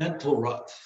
mental ruts.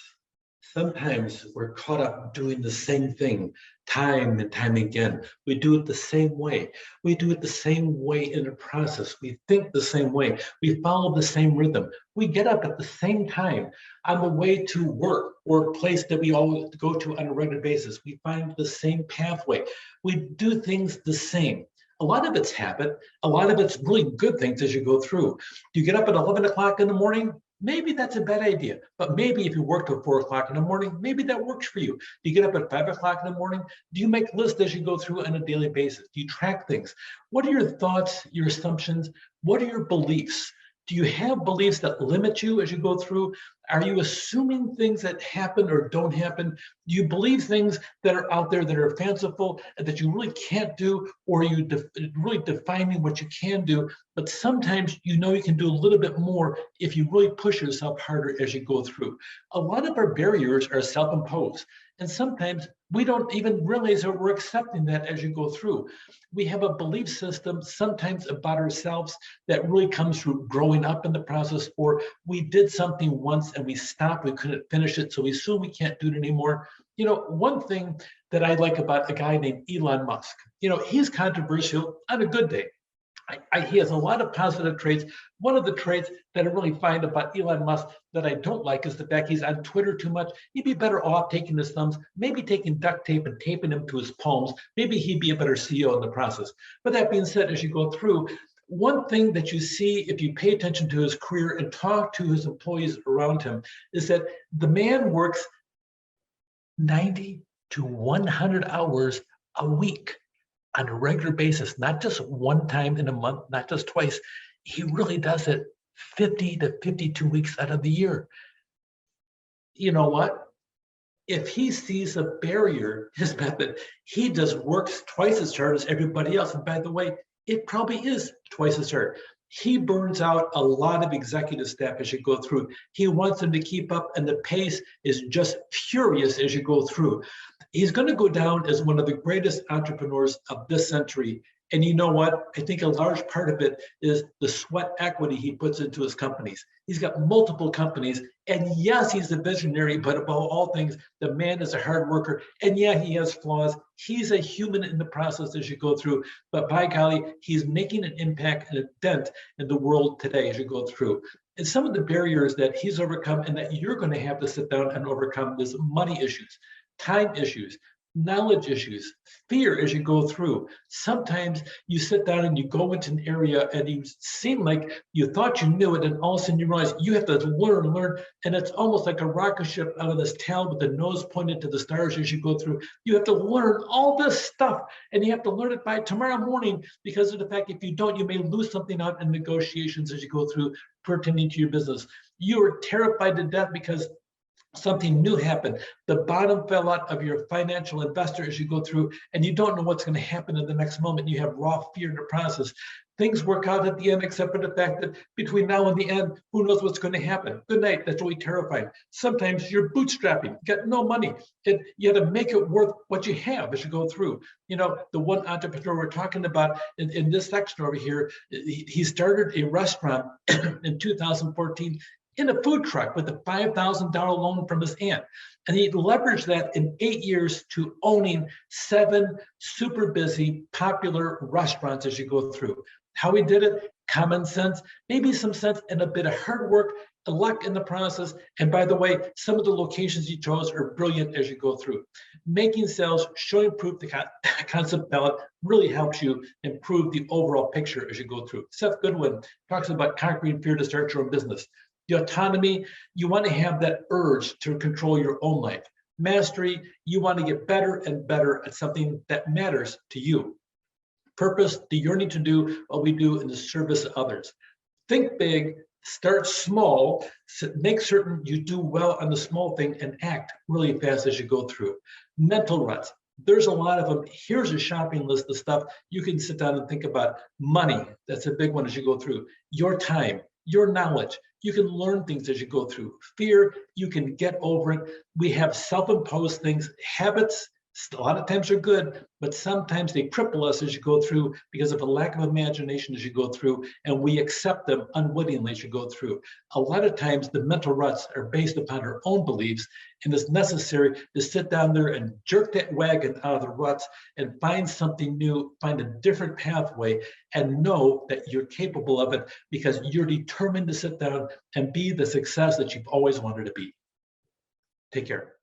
Sometimes we're caught up doing the same thing time and time again. We do it the same way. We do it the same way in a process. We think the same way. We follow the same rhythm. We get up at the same time on the way to work or a place that we all go to on a regular basis. We find the same pathway. We do things the same. A lot of it's habit. A lot of it's really good things as you go through. Do you get up at 11 o'clock in the morning? Maybe that's a bad idea, but maybe if you work till 4 o'clock in the morning, maybe that works for you. Do you get up at 5 o'clock in the morning? Do you make lists as you go through on a daily basis? Do you track things? What are your thoughts, your assumptions? What are your beliefs? Do you have beliefs that limit you as you go through? Are you assuming things that happen or don't happen? Do you believe things that are out there that are fanciful and that you really can't do, or are you really defining what you can do? But sometimes you know you can do a little bit more if you really push yourself harder as you go through. A lot of our barriers are self-imposed, and sometimes we don't even realize that we're accepting that as you go through. We have a belief system sometimes about ourselves that really comes through growing up in the process, or we did something once and we stopped, we couldn't finish it, so we assume we can't do it anymore. You know, one thing that I like about a guy named Elon Musk, he's controversial on a good day. He has a lot of positive traits. One of the traits that I really find about Elon Musk that I don't like is the fact he's on Twitter too much. He'd be better off taking his thumbs, maybe taking duct tape and taping them to his palms. Maybe he'd be a better CEO in the process. But that being said, as you go through, one thing that you see if you pay attention to his career and talk to his employees around him is that the man works 90 to 100 hours a week on a regular basis, not just one time in a month, not just twice. He really does it 50 to 52 weeks out of the year. You know what? If he sees a barrier, his method, he just works twice as hard as everybody else. And by the way, it probably is twice as hard. He burns out a lot of executive staff as you go through. He wants them to keep up, and the pace is just furious as you go through. He's going to go down as one of the greatest entrepreneurs of this century. And you know what? I think a large part of it is the sweat equity he puts into his companies. He's got multiple companies. And yes, he's a visionary, but above all things, the man is a hard worker. And yeah, he has flaws. He's a human in the process as you go through. But by golly, he's making an impact and a dent in the world today as you go through. And some of the barriers that he's overcome and that you're going to have to sit down and overcome is money issues, time issues, knowledge issues, fear as you go through. Sometimes you sit down and you go into an area and you seem like you thought you knew it, and all of a sudden you realize you have to learn, and it's almost like a rocket ship out of this tail with the nose pointed to the stars as you go through. You have to learn all this stuff, and you have to learn it by tomorrow morning, because of the fact if you don't, you may lose something out in negotiations as you go through pertaining to your business. You are terrified to death because something new happened. The bottom fell out of your financial investor as you go through, and you don't know what's going to happen in the next moment. You have raw fear in the process. Things work out at the end, except for the fact that between now and the end, who knows what's going to happen? Good night. That's really terrifying. Sometimes you're bootstrapping, you got no money. You have to make it worth what you have as you go through. The one entrepreneur we're talking about in this section over here, he started a restaurant in 2014 in a food truck with a $5,000 loan from his aunt. And he leveraged that in 8 years to owning 7 super busy, popular restaurants as you go through. How he did it? Common sense, maybe some sense, and a bit of hard work, luck in the process. And by the way, some of the locations he chose are brilliant as you go through. Making sales, showing proof, the concept ballot really helps you improve the overall picture as you go through. Seth Goodwin talks about conquering fear to start your own business. The autonomy, you want to have that urge to control your own life. Mastery, you want to get better and better at something that matters to you. Purpose, the yearning to do what we do in the service of others. Think big, start small, make certain you do well on the small thing, and act really fast as you go through. Mental ruts, there's a lot of them. Here's a shopping list of stuff you can sit down and think about. Money, that's a big one as you go through. Your time, your knowledge, you can learn things as you go through. Fear, you can get over it. We have self-imposed things, habits, A lot of times they're good, but sometimes they cripple us as you go through because of a lack of imagination as you go through, and we accept them unwittingly as you go through. A lot of times the mental ruts are based upon our own beliefs, and it's necessary to sit down there and jerk that wagon out of the ruts and find something new, find a different pathway, and know that you're capable of it because you're determined to sit down and be the success that you've always wanted to be. Take care.